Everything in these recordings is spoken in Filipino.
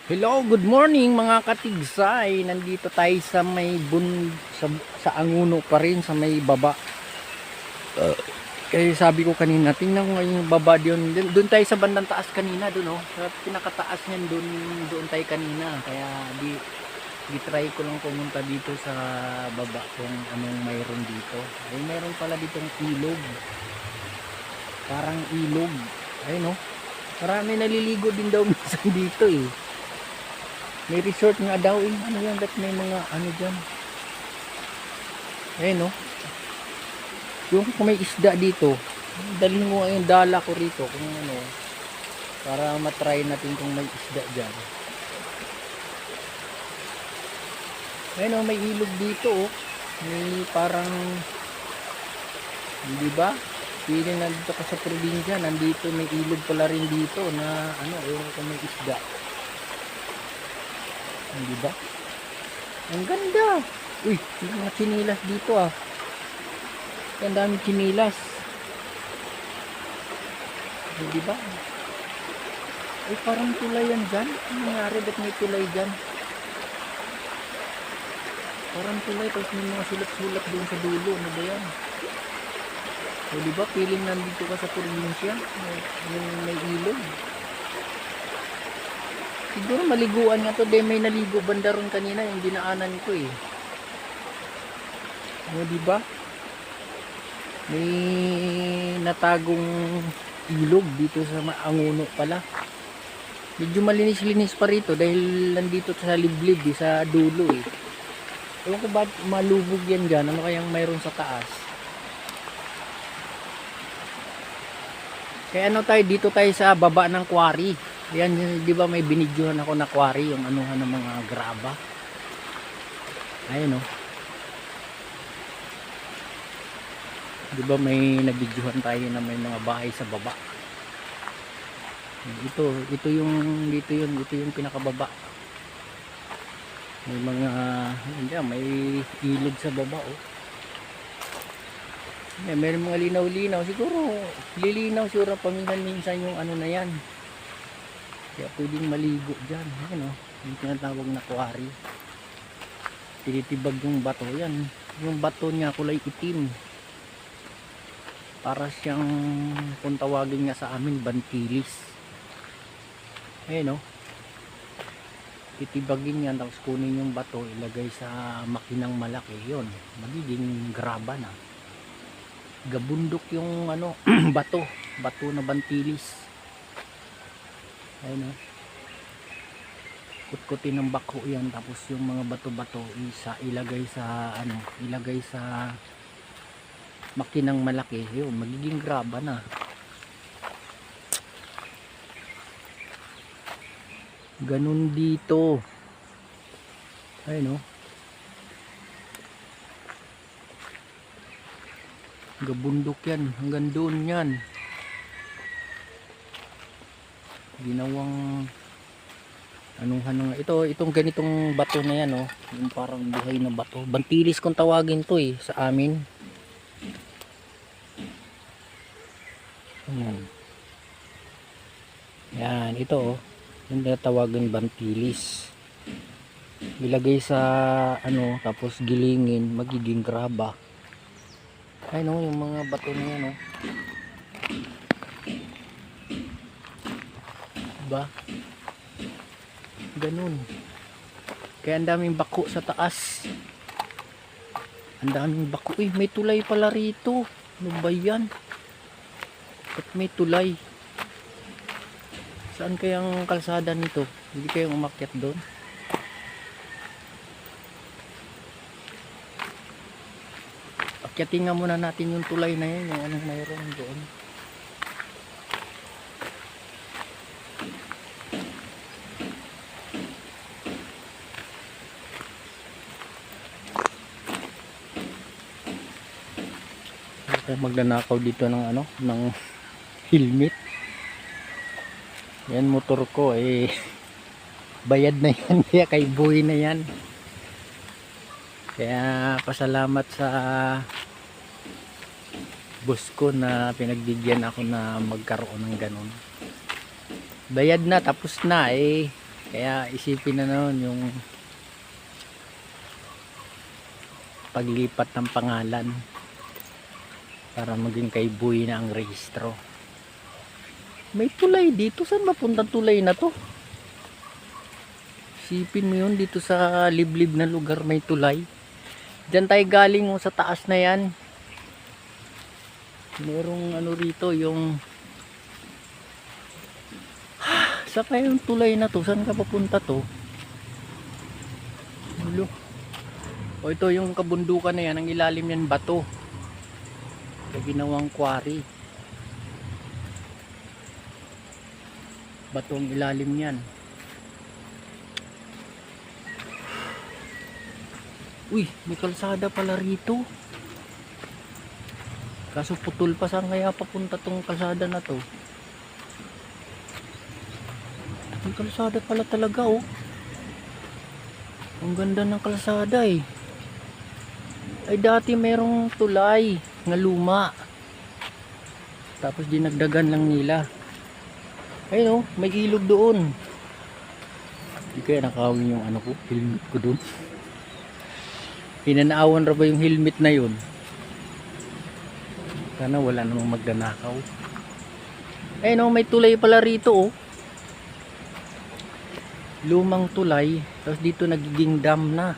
Hello, good morning mga katigsay. Nandito tayo sa may sa Anguno pa rin sa may baba. Kaya sabi ko kanina, tingnan ko yung baba doon. Doon tayo sa bandang taas kanina doon, oh. Sa pinakataas niyan doon tayo kanina. Kaya di-try ko lang pumunta dito sa baba kung anong mayroon dito. Ay mayroon pala ditong ilog. Parang ilog. Ayun, oh. Marami naliligo din daw minsan dito, eh. May resort nga daw, eh. Ano yan? Ba't may mga ano dyan? Ayan, no? Yung kung may isda dito, dalhin mo yung dala ko rito kung ano, para matry natin kung may isda dyan. Ayan, no? May ilog dito, oh. May parang, di ba? Pili na dito ka sa probinsya, nandito may ilog pala rin dito na ano, kung may isda. Di ba? Ang ganda. Uy, may mga chinilas dito, ah. Ang daming chinilas. Di ba? Ay, parang tulay yan dyan. Ano nangyari? Ba't may tulay dyan? Parang tulay. Tapos may mga sulat-sulat doon sa dulo. Ano ba yan? O, di ba? Piling nandito ka sa probinsya. May ilog. Siguro maliguan nga to. Dahil may naligo banda ron kanina. Yung dinaanan ko, eh. O, di ba? May natagong ilog dito sa Anguno pala. Medyo malinis-linis pa rito dahil nandito sa liblib, sa dulo, eh. Ewan ko ba malubog yan dyan? Ano kayang mayroon sa taas? Kaya ano tayo, dito tayo sa baba ng quarry. Yan, di ba may binidyohan ako na quarry, yung anuhan ng mga graba. Ayun, oh. Di ba may nabidyohan tayo na may mga bahay sa baba. Ito yung pinakababa. May mga may ilog sa baba, oh. May mga linaw-linaw, siguro lilinaw siguro paminsan-minsan yung ano na yan. Kaya pwedeng maligo diyan, ano, yung tinatawag na quarry. Tinitibag yung bato yan. Yung bato niya kulay itim. Para siyang kung tawagin nga sa amin bantilis. Ayun, oh. Titibagin yan, tapos kunin yung bato, ilagay sa makinang malaki, yon magiging graba na. Gabundok yung ano bato na bantilis. Ayun, oh. Kutkutin ng bako yan, tapos yung mga bato-bato ilagay sa makinang malaki, yun magiging graba na. Ganun dito. Ayun, oh. Gabundok yan, hanggang doon yan. Ginawang itong ganitong bato na yan, oh. Yung parang buhay na bato. Bantilis kung tawagin to, eh, sa amin. Yan, ito, oh. Yung tawagan bantilis. Ilagay sa ano, tapos gilingin, magiging graba. Ay no, yung mga bato na yan, oh. Diba? Ganun. Kaya ang daming bako sa taas. Ang daming bako. Eh, may tulay pala rito. Ano ba yan? At may tulay. Saan kayang kalsada nito? Hindi kayong umakyat doon? Akyatin nga muna natin yung tulay na yan, yung anong mayroon doon. Magnanakaw dito ng ano, ng helmet. Yan, motor ko, eh, bayad na yan. Kaya kay buhay na yan. Kaya pasalamat sa boss ko na pinagbigyan ako na magkaroon ng ganun. Bayad na, tapos na, eh. Kaya isipin na noon yung paglipat ng pangalan para maging kay Boy na ang rehistro. May tulay dito. Saan mapunta tulay na to? Isipin mo yun, dito sa liblib na lugar may tulay. Diyan tayo galing sa taas na yan. Merong ano rito, yung saan kaya yung tulay na to? Saan ka papunta to? Ulo. O ito yung kabundukan na yan, ang ilalim yan bato. Kaya ginawang quarry. Bato ang ilalim yan. Uy, may kalsada pala rito. Kaso putol pa, saan kaya papunta tong kalsada na to? May kalsada pala talaga oh. Ang ganda ng kalsada eh. Ay dati merong tulay nga luma. Tapos dinagdagan lang nila. Ayun oh, may ilog doon. Hindi kaya nakawin yung ano ko, helmet ko doon. Hinanaawan ra ba yung helmet na yun? Sana wala namang magdanakaw. Ayun oh, may tulay pala rito oh. Lumang tulay. Tapos dito nagiging dam na.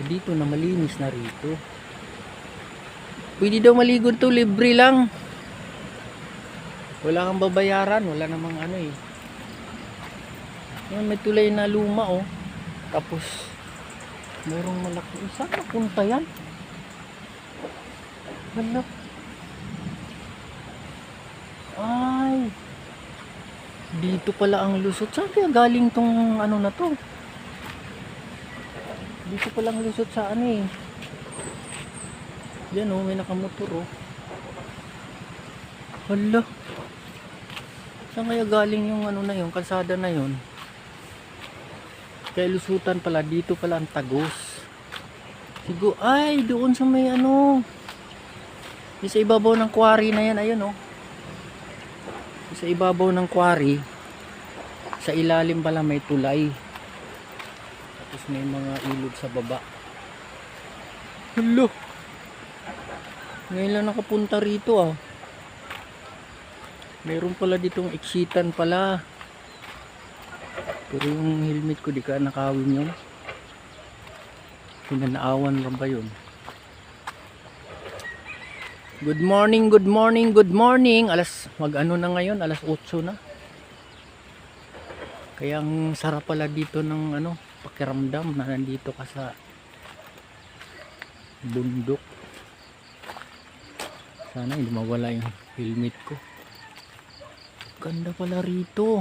Dito na malinis na rito. Pwede daw maligo to, libre lang. Wala kang babayaran. Wala namang ano eh. Yan, may tulay na luma oh. Tapos merong malaki. Saan napunta yan? Hala. Ay. Dito pala ang lusot. Saan kaya galing tong ano na to? Dito pala ang lusot sa ano eh. Yan oh, may nakamotor oh. Hala. Saan kaya galing yung ano na yun, kalsada na yun? Kaya lusutan pala, dito pala ang tagos. Sigo, ay, doon sa may ano. Sa ibabaw ng quarry na yan, ayun oh. Sa ibabaw ng quarry, sa ilalim pala may tulay. Tapos may mga ilog sa baba. Hello. Ngayon lang nakapunta rito ah. Meron pala ditong exitan pala. Pero yung helmet ko di ka nakawin yun. Pinanaawan lang ba yun? Good morning, good morning, good morning. Mag-ano na ngayon, alas 8 na. Kaya ang sarap pala dito ng ano, pakiramdam na nandito ka sa bundok. Sana hindi mawala yung helmet ko. Ganda pala rito.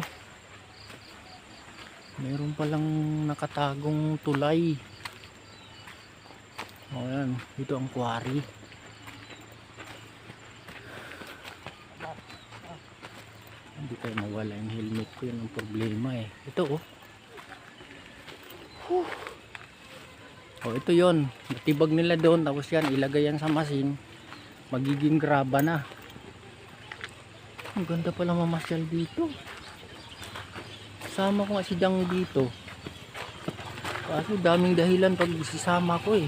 Meron palang nakatagong tulay. O yan, dito ang quarry. Hindi tayo mawala yung helmet ko, yun ang problema eh. Ito oh. Oh, ito yon. Natibag nila doon, tapos yan ilagay yan sa machine, magiging graba na. Ang ganda pala mamasyal dito. Sama ko nga si Dang dito. Kaso daming dahilan pag sisama ko eh.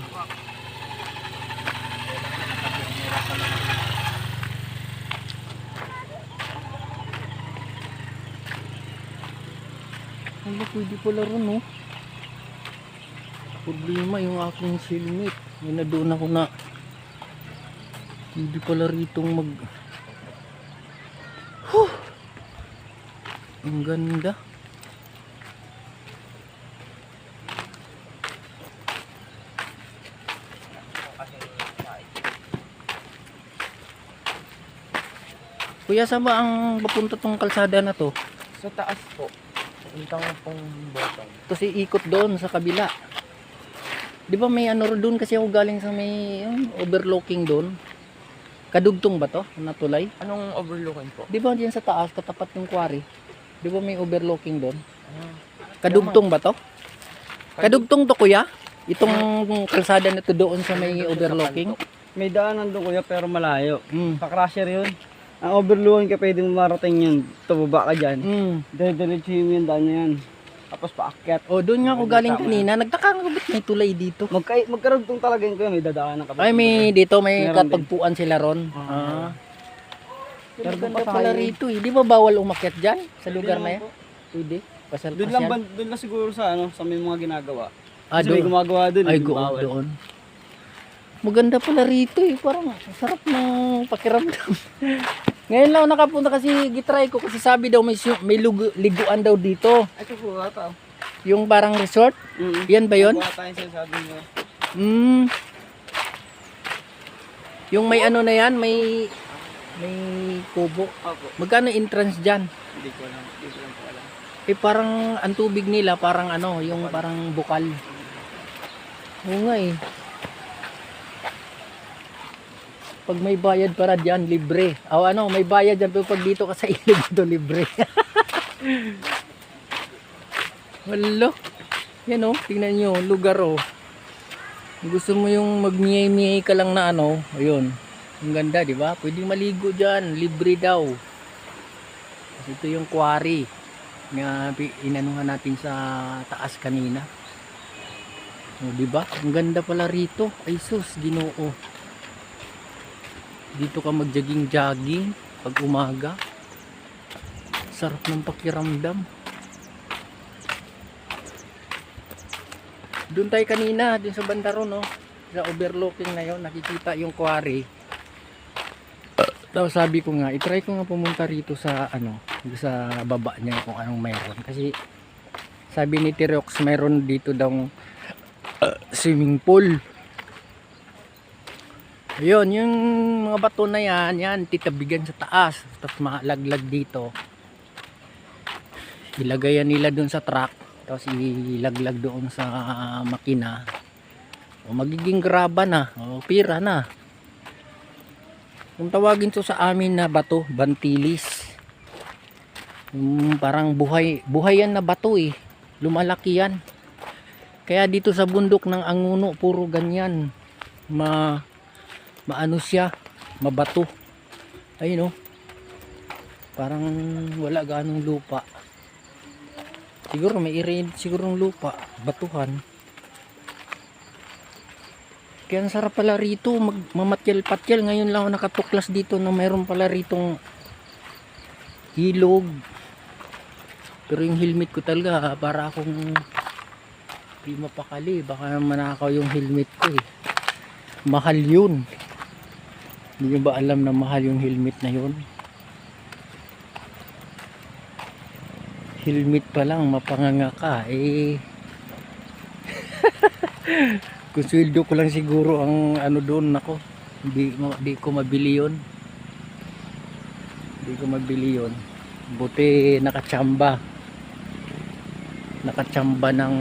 Ano, pwede pala ron oh. Problema yung aking helmet. May na doon ako na hindi pala ritong mag ang ganda. Kuya, saan ba ang papunta tong kalsada na to? Sa taas po. Puntang pong bottom. Tapos iikot doon sa kabila. Di ba may ano doon, kasi ako galing sa may overlooking doon. Kadugtong ba to? Natulay? Anong overlooking po? Di ba diyan sa taas, katapat ng quarry? Di ba may overlooking doon? Kadugtong ba to? Kadugtong to kuya? Itong kalsada na to doon sa may overlooking? May daanan doon kuya pero malayo. Mm. Pa-crusher yun. Ang overload ka pwede mo marating yun. Tumaba ka dyan. Diretso mo yung daan na yan. Tapos paakyat. O, doon nga ako galing kanina. Nagtaka nga ba't may tulay dito? Magkarugtong talaga yun kuya. May dadaanan ka pa. Ay, may dito, may Meron din. katagpuan sila ron. Pero Pero ganda doon pa pala tayo. rito eh. Di ba bawal umakyat dyan? Sa lugar na yan? po. Pwede. Pasal Doon lang siguro sa sa may mga ginagawa. Ah, Kasi may doon. gumagawa doon. Ay, hindi bawal. doon. Maganda pala rito eh. Parang sarap ng pakiramdam. Ngayon lang ako nakapunta kasi gitry ko kasi sabi daw may liguan daw dito. Ito po, ata. Yung parang resort. Yan ba yun? Wala tayong sinasabi nyo. Yung may ano na yan, may kubo. Opo. Magkano entrance dyan? Hindi ko lang po alam. Eh parang ang tubig nila parang ano, yung parang bukal. Oo nga eh. Pag may bayad para dyan, libre. O ano, may bayad dyan pero pag dito ka sa ilog ito, libre. Walo. Yan oh, tingnan nyo, lugar oh. Gusto mo yung magmiyay-miyay ka lang na ano, ayun. Ang ganda, di ba? Pwedeng maligo dyan, libre daw. Kasi ito yung quarry na inanuhan natin sa taas kanina. O, di ba? Ang ganda pala rito. Ay sus, Ginoo. Dito ka mag-jogging-jogging pag umaga. Sarap ng pakiramdam. Doon tayo kanina, doon sa banda ron, no? Sa overlooking na yun, nakikita yung quarry. Tapos sabi ko nga, itry ko nga pumunta rito sa ano, sa baba niya kung anong mayroon. Kasi sabi ni Tirox, mayroon dito daw swimming pool. Ayun, yung mga bato na yan, titabigan sa taas. Tapos malaglag dito. Ilagayan nila doon sa truck. Tapos ilaglag doon sa makina. O magiging graba na. O pira na. Kung tawagin to sa amin na bato, bantilis. Parang buhay yan na bato eh. Lumalaki yan. Kaya dito sa bundok ng Anguno, puro ganyan. Maano siya, mabato. Ayun oh. Parang wala ganong lupa. Siguro may area siguro ng lupa, batuhan. Kaya ang sarap pala rito, mamatyal-patyal. Ngayon lang ako nakatuklas dito na mayroon pala ritong ilog. Pero yung helmet ko talaga, para akong di mapakali. Baka manakaw yung helmet ko eh. Mahal yun. Hindi nyo ba alam na mahal yung helmet na yun? Helmet pa lang, mapanganga ka eh. Kung sweldo ko lang siguro ang ano doon, nako, hindi ko mabili yun. Hindi ko mabili yun. Buti nakachamba ng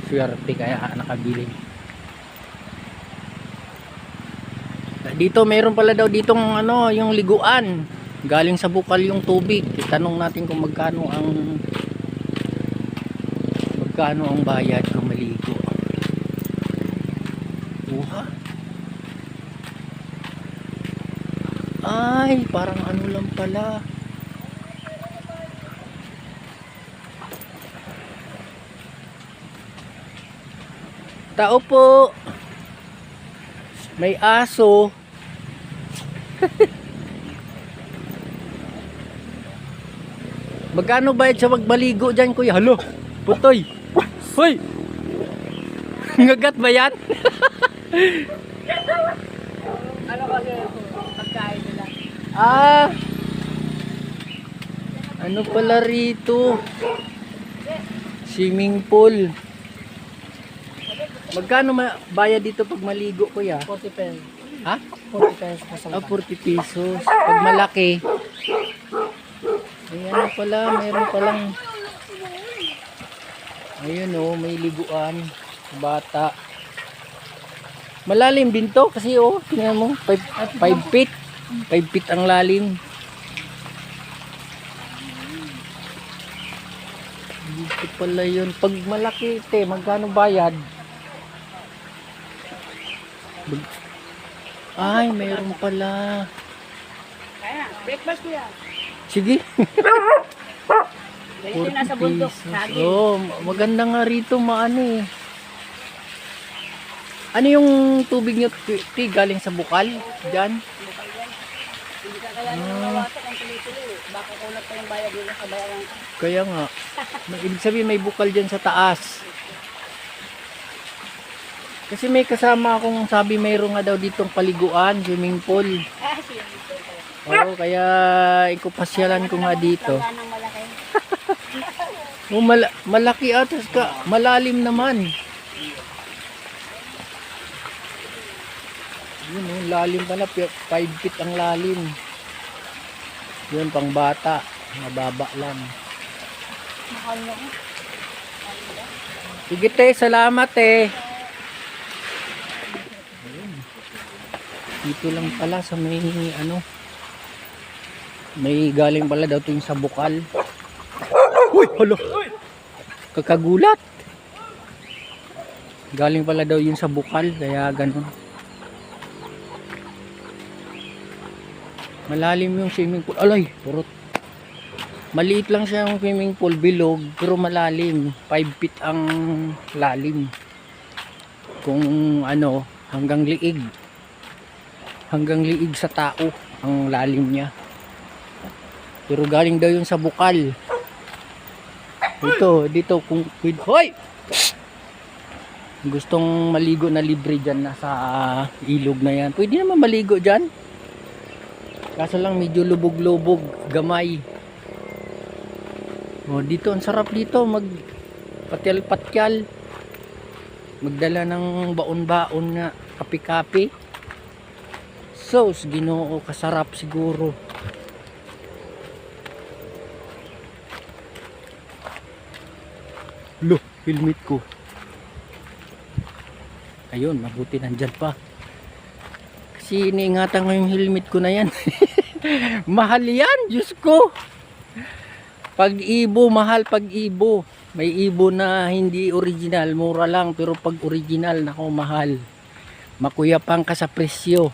swerte kaya nakabili. Dito meron pala daw ditong ano, yung liguan. Galing sa bukal yung tubig. Itanong natin kung magkano ang bayad kung maligo. Uha. Ay, parang ano lang pala. Tao po. May aso. Magkano bayad sa magbaligo dyan, kuya? Halo, putoy. Hoy! Ngagat ba yan? Ano kasi pagkain nila? Ah! Ano pala rito? Swimming pool. Magkano bayad dito pag maligo, kuya? 40 pesos. Ha? 40 pesos po sa 40 pesos. Pag malaki. Ayan na pala, meron palang. Ayun oh, may liguan. Bata. Malalim din to kasi oh, tingnan mo, 5 feet. 5 feet ang lalim. Dito pala yun. Pag malaki te, magkano bayad? Ay, mayroon pala. Breakfast ko yan. Sige. Ganito nasa bundok. Saging. Oh, maganda nga rito maano eh. Ano yung tubig niyo, Ti, galing sa bukal? Diyan? Hindi ka kaya nang nawasak ang tuloy-tuloy. Baka kulat pa yung bayad nila sa bayaran ka. Kaya nga. Ibig sabihin may bukal diyan sa taas. Kasi may kasama akong sabi mayroon nga daw ditong paliguan, swimming pool. Ah, siya. Oo, kaya ikupasyalan ko nga dito. Langganang malaki. Oh, malaki atas ka, malalim naman. Yun, oh, lalim pala, 5 feet ang lalim. Yun, pang bata, mababa lang. Mahal mo. Sige te, salamat eh. Ayun. Dito lang pala sa may ano, may galing pala daw ito yung sa bukal. Uy, hala. Kakagulat. Galing pala daw yun sa bukal, kaya ganun. Malalim yung swimming pool. Alay, purot. Maliit lang siya yung swimming pool, bilog, pero malalim. 5 feet ang lalim. Kung ano, hanggang liig. Hanggang liig sa tao ang lalim niya. Pero galing daw yun sa bukal. Dito kung hoy! Gustong maligo na libre dyan nasa ilog na yan. Pwede naman maligo dyan. Kaso lang medyo lubog-lubog, gamay. Oh, dito ang sarap dito mag patyal-patyal. Magdala ng baon-baon na kape-kape. Sos, Ginoo, kasarap siguro. Loh, helmet ko. Ayun, mabuti nandyan pa. Kasi iniingatan ko yung helmet ko na yan. Mahal yan, Diyos ko. Pag-ibo, mahal pag-ibo. May ibo na hindi original, mura lang. Pero pag original, nako mahal. Makuyapang ka sa presyo.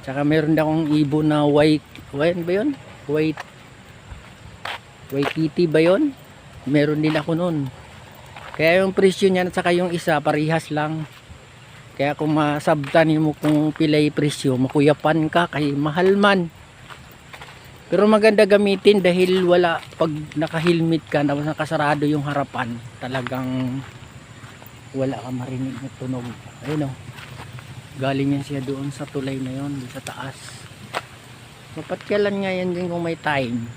Tsaka meron na akong ibo na white ba yun? White kitty ba yun? Meron din ako nun. Kaya yung presyo niya at saka yung isa, parihas lang. Kaya kung masabtanin mo kung pilay presyo, makuyapan ka kay mahal man. Pero maganda gamitin dahil wala, pag naka-helmet ka, tapos nakasarado yung harapan, talagang wala ka marinig na tunog. Ayun o. Galing yan siya doon sa tulay na yon, doon sa taas. Mapatyalan nga yan din kung may time.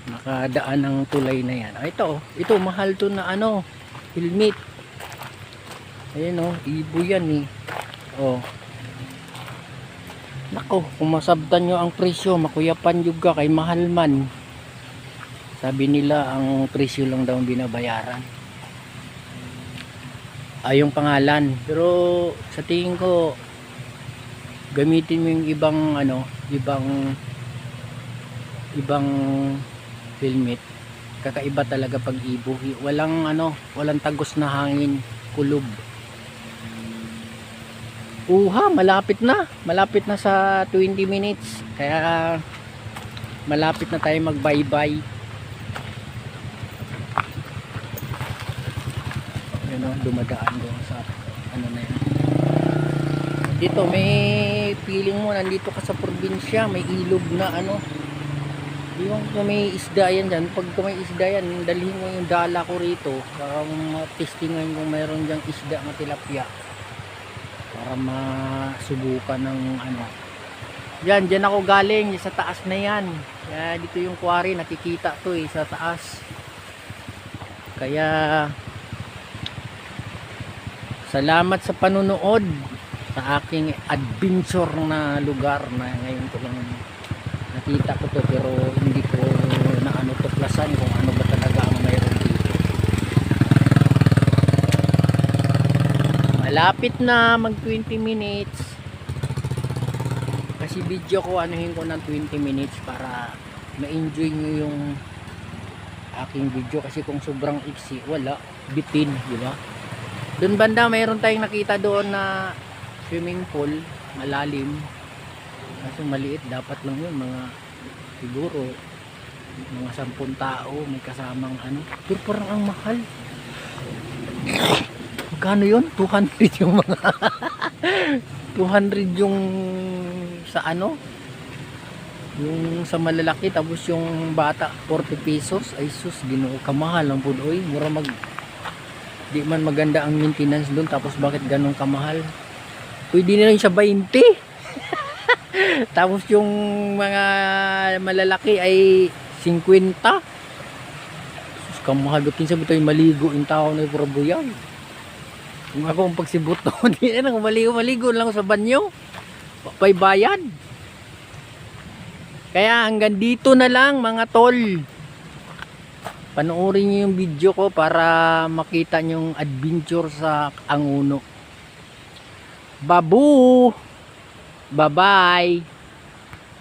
Nakadaan ng tulay na yan. Ito mahal to na ano, helmet. Ayun o, ibo yan eh. Oh. Nako, kung masabtan nyo ang presyo, makuyapan juga kay mahal man. Sabi nila ang presyo lang daw ang binabayaran. Yung pangalan. Pero sa tingin ko, gamitin mo yung ibang helmet. Kakaiba talaga pag ibo. Walang tagos na hangin, kulob. Malapit na sa 20 minutes. Kaya malapit na tayo mag bye-bye. Dumadaan doon sa ano na yan. Dito may feeling mo nandito ka sa probinsya, may ilog na ano. Yung kung may isda yan dyan, pag may isda yan, dalhin mo yung dala ko rito para testingan kung mayroon dyang isda na tilapia. Para masubukan ng ano. Dyan ako galing sa taas na yan. Kaya dito yung quarry, nakikita to sa taas. Kaya salamat sa panunood sa aking adventure na lugar na ngayon ko lang nakita ko to, pero hindi ko na tuklasan kung ano ba talaga ang mayroon dito. Malapit na mag 20 minutes kasi video ko anuhin ko ng 20 minutes para ma-enjoy nyo yung aking video, kasi kung sobrang iksi wala, bitin, di ba? Doon banda mayroon tayong nakita doon na swimming pool, malalim. Kaso maliit, dapat lang yun, mga siguro mga 10 tao may kasamang ano. Pero parang ang mahal. Magkano yun? 200 yung mga 200 yung sa ano, yung sa malalaki, tapos yung bata 40 pesos. Ay sus, Ginoo, kamahal ang food oy. Mura di man maganda ang maintenance doon, tapos bakit ganun kamahal? Pwede na lang siya 20. Tapos yung mga malalaki ay 50. Sus, kamahal. Ba't sabi tayo maligo yung tao na pura buyag. Kung ako ang pagsibot to, hindi na lang maligo lang sa banyo. Pay bayad. Kaya hanggang dito na lang mga tol. Panoorin niyo yung video ko para makita niyo yung adventure sa Anguno. Babu! Bye-bye!